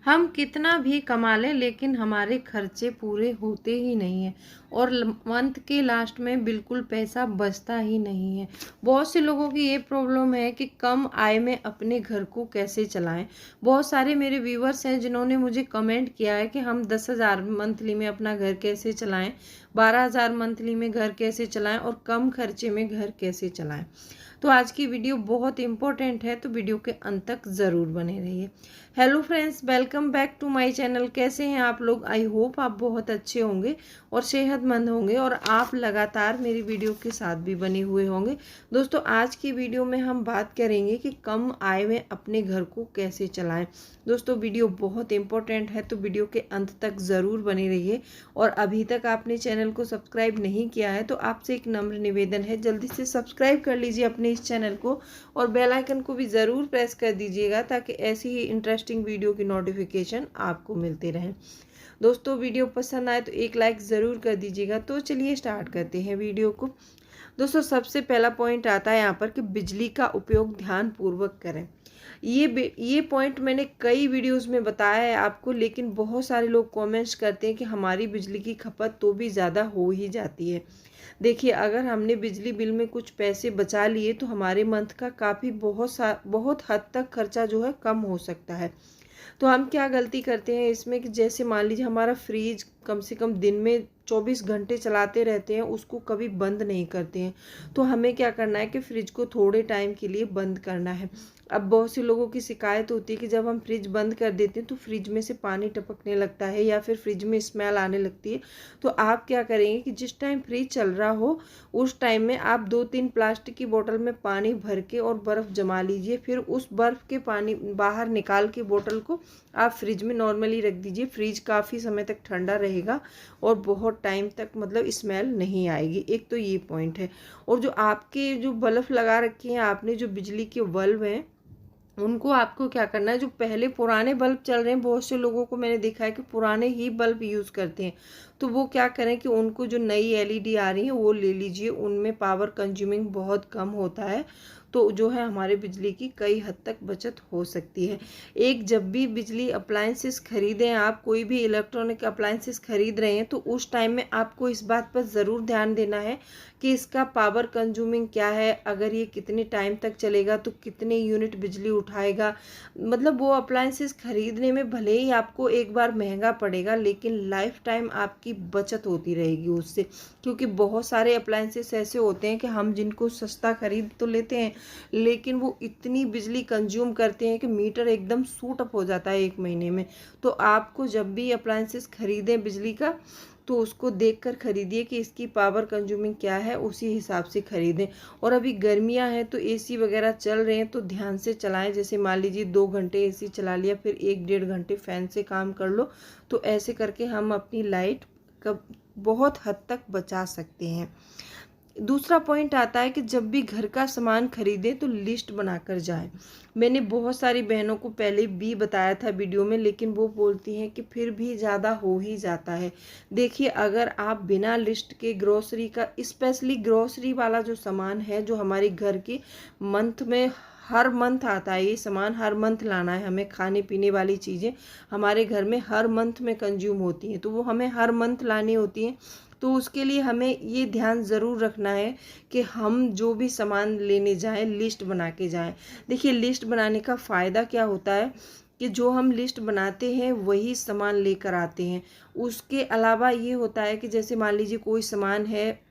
हम कितना भी कमा लें लेकिन हमारे खर्चे पूरे होते ही नहीं हैं और मंथ के लास्ट में बिल्कुल पैसा बचता ही नहीं है। बहुत से लोगों की ये प्रॉब्लम है कि कम आय में अपने घर को कैसे चलाएं। बहुत सारे मेरे व्यूवर्स हैं जिन्होंने मुझे कमेंट किया है कि हम 10,000 मंथली में अपना घर कैसे चलाएं, 12,000 मंथली में घर कैसे चलाएं और कम खर्चे में घर कैसे चलाएं। तो आज की वीडियो बहुत इंपॉर्टेंट है, तो वीडियो के अंत तक ज़रूर बने रहिए। Hello friends, welcome back to my channel. कैसे हैं आप लोग? आई होप आप बहुत अच्छे होंगे और सेहतमंद होंगे और आप लगातार मेरी वीडियो के साथ भी बने हुए होंगे। दोस्तों, आज की वीडियो में हम बात करेंगे कि कम आय में अपने घर को कैसे चलाएं। दोस्तों, वीडियो बहुत इंपॉर्टेंट है, तो वीडियो के अंत तक ज़रूर बने रहिए। और अभी तक आपने चैनल को सब्सक्राइब नहीं किया है तो आपसे एक नम्र निवेदन है, जल्दी से सब्सक्राइब कर लीजिए अपने इस चैनल को और बेल आइकन को भी ज़रूर प्रेस कर दीजिएगा ताकि ऐसी ही इंटरेस्टिंग वीडियो की नोटिफिकेशन आपको मिलते रहें। दोस्तों, वीडियो पसंद आए तो एक लाइक ज़रूर कर दीजिएगा। तो चलिए स्टार्ट करते हैं वीडियो को। दोस्तों, सबसे पहला पॉइंट आता है यहाँ पर कि बिजली का उपयोग ध्यानपूर्वक करें। ये पॉइंट मैंने कई वीडियोस में बताया है आपको, लेकिन बहुत सारे लोग कमेंट्स करते हैं कि हमारी बिजली की खपत तो भी ज़्यादा हो ही जाती है। देखिए, अगर हमने बिजली बिल में कुछ पैसे बचा लिए तो हमारे मंथ का काफ़ी बहुत हद तक खर्चा जो है कम हो सकता है। तो हम क्या गलती करते हैं इसमें कि जैसे मान लीजिए हमारा फ्रिज कम से कम दिन में 24 घंटे चलाते रहते हैं, उसको कभी बंद नहीं करते हैं। तो हमें क्या करना है कि फ्रिज को थोड़े टाइम के लिए बंद करना है। अब बहुत से लोगों की शिकायत होती है कि जब हम फ्रिज बंद कर देते हैं तो फ्रिज में से पानी टपकने लगता है या फिर फ्रिज में स्मेल आने लगती है। तो आप क्या करेंगे कि जिस टाइम फ्रिज चल रहा हो उस टाइम में आप 2-3 प्लास्टिक की बोतल में पानी भर के और बर्फ़ जमा लीजिए। फिर उस बर्फ़ के पानी बाहर निकाल के बोतल को आप फ्रिज में नॉर्मली रख दीजिए। फ्रिज काफ़ी समय तक ठंडा रहेगा और बहुत टाइम तक मतलब स्मेल नहीं आएगी। एक तो ये पॉइंट है। और जो आपके जो बल्ब लगा रखे हैं आपने, जो बिजली के बल्ब हैं, उनको आपको क्या करना है, जो पहले पुराने बल्ब चल रहे हैं, बहुत से लोगों को मैंने देखा है कि पुराने ही बल्ब यूज़ करते हैं। तो वो क्या करें कि उनको जो नई एलईडी आ रही है वो ले लीजिए। उनमें पावर कंज्यूमिंग बहुत कम होता है, तो जो है हमारे बिजली की कई हद तक बचत हो सकती है। एक, जब भी बिजली अप्लायंसेस खरीदें, आप कोई भी इलेक्ट्रॉनिक अप्लायंसेस खरीद रहे हैं तो उस टाइम में आपको इस बात पर ज़रूर ध्यान देना है कि इसका पावर कंज्यूमिंग क्या है, अगर ये कितने टाइम तक चलेगा तो कितने यूनिट बिजली उठाएगा। मतलब वो अप्लायंसेस खरीदने में भले ही आपको एक बार महंगा पड़ेगा लेकिन लाइफ टाइम आपकी बचत होती रहेगी उससे। क्योंकि बहुत सारे अप्लायंसेस ऐसे होते हैं कि हम जिनको सस्ता खरीद तो लेते हैं लेकिन वो इतनी बिजली कंज्यूम करते हैं कि मीटर एकदम सूट अप हो जाता है 1 महीने में। तो आपको जब भी अप्लायंसेस खरीदें बिजली का तो उसको देखकर खरीदिए कि इसकी पावर कंज्यूमिंग क्या है, उसी हिसाब से खरीदें। और अभी गर्मियां हैं तो एसी वगैरह चल रहे हैं तो ध्यान से चलाएं। जैसे मान लीजिए 2 घंटे एसी चला लिया, फिर 1-1.5 घंटे फैन से काम कर लो। तो ऐसे करके हम अपनी लाइट का बहुत हद तक बचा सकते हैं। दूसरा पॉइंट आता है कि जब भी घर का सामान खरीदें तो लिस्ट बनाकर जाएं। मैंने बहुत सारी बहनों को पहले भी बताया था वीडियो में, लेकिन वो बोलती हैं कि फिर भी ज़्यादा हो ही जाता है। देखिए, अगर आप बिना लिस्ट के ग्रोसरी का, स्पेशली ग्रोसरी वाला जो सामान है जो हमारे घर के मंथ में हर मंथ आता है, ये सामान हर मंथ लाना है हमें, खाने पीने वाली चीज़ें हमारे घर में हर मंथ में कंज्यूम होती हैं तो वो हमें हर मंथ लानी होती हैं। तो उसके लिए हमें ये ध्यान ज़रूर रखना है कि हम जो भी सामान लेने जाएं लिस्ट बना के जाएं। देखिए, लिस्ट बनाने का फ़ायदा क्या होता है कि जो हम लिस्ट बनाते हैं वही सामान लेकर आते हैं। उसके अलावा ये होता है कि जैसे मान लीजिए कोई सामान है,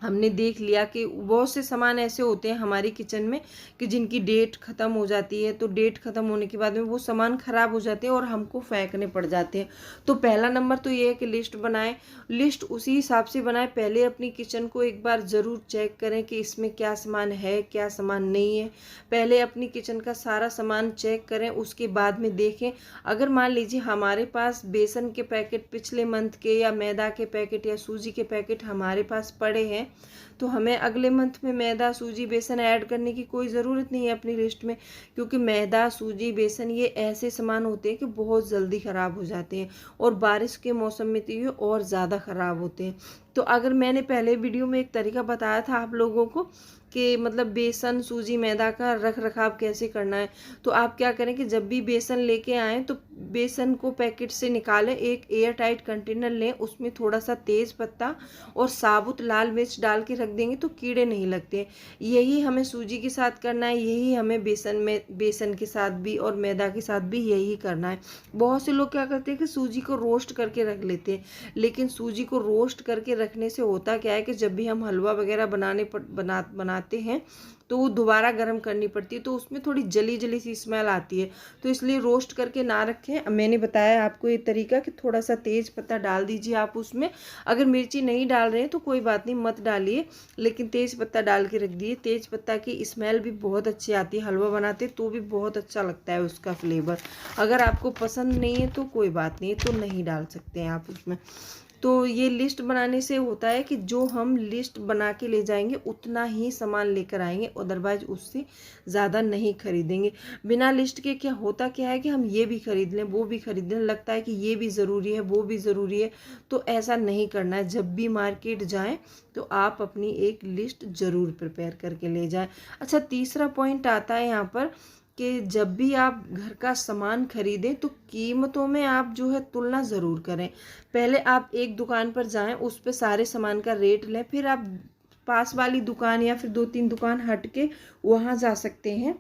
हमने देख लिया कि बहुत से सामान ऐसे होते हैं हमारी किचन में कि जिनकी डेट ख़त्म हो जाती है, तो डेट ख़त्म होने के बाद में वो सामान ख़राब हो जाते हैं और हमको फेंकने पड़ जाते हैं। तो पहला नंबर तो ये है कि लिस्ट बनाएं। लिस्ट उसी हिसाब से बनाएं। पहले अपनी किचन को एक बार ज़रूर चेक करें कि इसमें क्या सामान है, क्या सामान नहीं है। पहले अपनी किचन का सारा सामान चेक करें, उसके बाद में देखें। अगर मान लीजिए हमारे पास बेसन के पैकेट पिछले मंथ के, या मैदा के पैकेट या सूजी के पैकेट हमारे पास पड़े हैं, तो हमें अगले मंथ में मैदा, सूजी, बेसन ऐड करने की कोई ज़रूरत नहीं है अपनी लिस्ट में। क्योंकि मैदा, सूजी, बेसन ये ऐसे सामान होते हैं कि बहुत जल्दी ख़राब हो जाते हैं और बारिश के मौसम में तो ये और ज़्यादा ख़राब होते हैं। तो अगर मैंने पहले वीडियो में एक तरीका बताया था आप लोगों को कि मतलब बेसन, सूजी, मैदा का रख रखाव कैसे करना है, तो आप क्या करें कि जब भी बेसन लेके आएँ तो बेसन को पैकेट से निकालें, एक एयर टाइट कंटेनर लें, उसमें थोड़ा सा तेज़ पत्ता और साबुत लाल मिर्च डाल के रख देंगे तो कीड़े नहीं लगते। यही हमें सूजी के साथ करना है, यही हमें बेसन के साथ भी और मैदा के साथ भी यही करना है। बहुत से लोग क्या करते हैं कि सूजी को रोस्ट करके रख लेते हैं, लेकिन सूजी को रोस्ट करके रखने से होता क्या है कि जब भी हम हलवा वगैरह बनाते हैं तो वो दोबारा गर्म करनी पड़ती है, तो उसमें थोड़ी जली जली सी स्मेल आती है। तो इसलिए रोस्ट करके ना रखें। मैंने बताया आपको ये तरीका कि थोड़ा सा तेज पत्ता डाल दीजिए आप उसमें। अगर मिर्ची नहीं डाल रहे हैं तो कोई बात नहीं, मत डालिए, लेकिन तेज पत्ता डाल के रख दिए। तेज पत्ता की स्मेल भी बहुत अच्छी आती है, हलवा बनाते तो भी बहुत अच्छा लगता है उसका फ्लेवर। अगर आपको पसंद नहीं है तो कोई बात नहीं, तो नहीं डाल सकते हैं आप उसमें। तो ये लिस्ट बनाने से होता है कि जो हम लिस्ट बना के ले जाएंगे उतना ही सामान लेकर आएंगे, अदरवाइज उससे ज़्यादा नहीं खरीदेंगे। बिना लिस्ट के क्या है कि हम ये भी खरीद लें, वो भी खरीद लें, लगता है कि ये भी ज़रूरी है, वो भी ज़रूरी है। तो ऐसा नहीं करना है। जब भी मार्केट जाएं तो आप अपनी एक लिस्ट ज़रूर प्रिपेयर करके ले जाएं। अच्छा, तीसरा पॉइंट आता है यहाँ पर कि जब भी आप घर का सामान खरीदें तो कीमतों में आप जो है तुलना ज़रूर करें। पहले आप एक दुकान पर जाएं, उस पे सारे सामान का रेट लें, फिर आप पास वाली दुकान या फिर 2-3 दुकान हट के वहाँ जा सकते हैं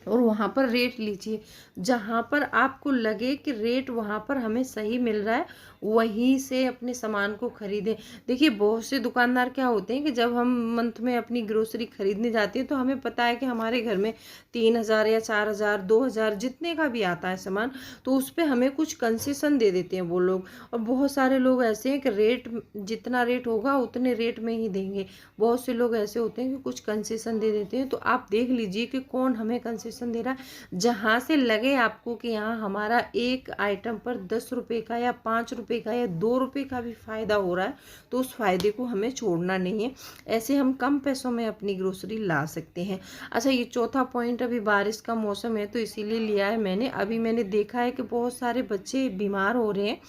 और वहाँ पर रेट लीजिए। जहाँ पर आपको लगे कि रेट वहाँ पर हमें सही मिल रहा है, वहीं से अपने सामान को खरीदें। देखिए, बहुत से दुकानदार क्या होते हैं कि जब हम मंथ में अपनी ग्रोसरी खरीदने जाते हैं तो हमें पता है कि हमारे घर में 3,000 या 4,000 2,000 जितने का भी आता है सामान, तो उस पर हमें कुछ कंसेशन दे देते हैं वो लोग। और बहुत सारे लोग ऐसे हैं कि रेट जितना रेट होगा उतने रेट में ही देंगे। बहुत से लोग ऐसे होते हैं कि कुछ कंसेशन दे देते हैं। तो आप देख लीजिए कि कौन हमें कंसेशन दे रहा है। जहाँ से लगे आपको कि यहाँ हमारा एक आइटम पर 10 रुपये का या 5 रुपये का या 2 रुपये का भी फ़ायदा हो रहा है, तो उस फ़ायदे को हमें छोड़ना नहीं है। ऐसे हम कम पैसों में अपनी ग्रोसरी ला सकते हैं। अच्छा, ये चौथा पॉइंट, अभी बारिश का मौसम है तो इसीलिए लिया है मैंने। अभी मैंने देखा है कि बहुत सारे बच्चे बीमार हो रहे हैं,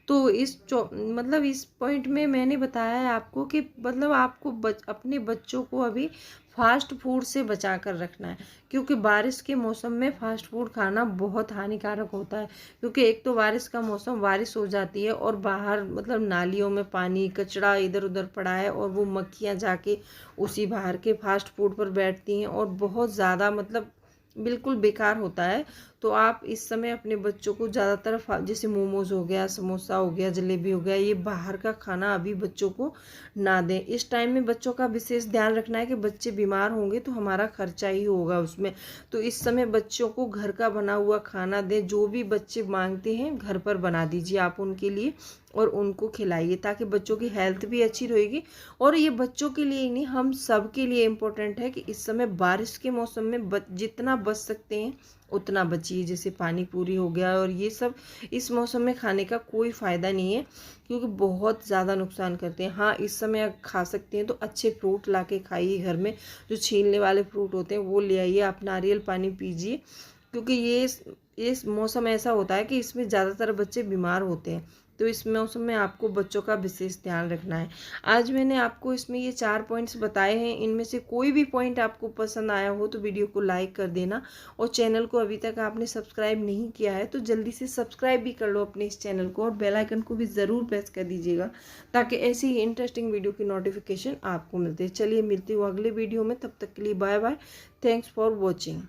तो मतलब इस पॉइंट में मैंने बताया है आपको कि मतलब आपको अपने बच्चों को अभी फास्ट फूड से बचा कर रखना है, क्योंकि बारिश के मौसम में फास्ट फूड खाना बहुत हानिकारक होता है। क्योंकि एक तो बारिश का मौसम, बारिश हो जाती है और बाहर मतलब नालियों में पानी कचरा इधर उधर पड़ा है और वो मक्खियाँ जाके उसी बाहर के फास्ट फूड पर बैठती हैं और बहुत ज़्यादा मतलब बिल्कुल बेकार होता है। तो आप इस समय अपने बच्चों को ज़्यादातर जैसे मोमोज हो गया, समोसा हो गया, जलेबी हो गया, ये बाहर का खाना अभी बच्चों को ना दें। इस टाइम में बच्चों का विशेष ध्यान रखना है कि बच्चे बीमार होंगे तो हमारा खर्चा ही होगा उसमें। तो इस समय बच्चों को घर का बना हुआ खाना दें। जो भी बच्चे मांगते हैं घर पर बना दीजिए आप उनके लिए और उनको खिलाइए, ताकि बच्चों की हेल्थ भी अच्छी रहेगी। और ये बच्चों के लिए ही नहीं, हम सब के लिए इम्पोर्टेंट है कि इस समय बारिश के मौसम में जितना बच सकते हैं उतना बचिए। जैसे पानी पूरी हो गया और ये सब इस मौसम में खाने का कोई फ़ायदा नहीं है, क्योंकि बहुत ज़्यादा नुकसान करते हैं। हाँ, इस समय आप खा सकते हैं तो अच्छे फ्रूट ला के खाइए, घर में जो छीलने वाले फ्रूट होते हैं वो ले आइए। आप नारियल पानी पीजिए, क्योंकि ये मौसम ऐसा होता है कि इसमें ज़्यादातर बच्चे बीमार होते हैं। तो इस मौसम में आपको बच्चों का विशेष ध्यान रखना है। आज मैंने आपको इसमें ये 4 पॉइंट्स बताए हैं। इनमें से कोई भी पॉइंट आपको पसंद आया हो तो वीडियो को लाइक कर देना, और चैनल को अभी तक आपने सब्सक्राइब नहीं किया है तो जल्दी से सब्सक्राइब भी कर लो अपने इस चैनल को, और बेल आइकन को भी ज़रूर प्रेस कर दीजिएगा, ताकि ऐसी ही इंटरेस्टिंग वीडियो की नोटिफिकेशन आपको मिलती है। चलिए, मिलती हूँ अगले वीडियो में, तब तक के लिए bye bye. Thanks for watching.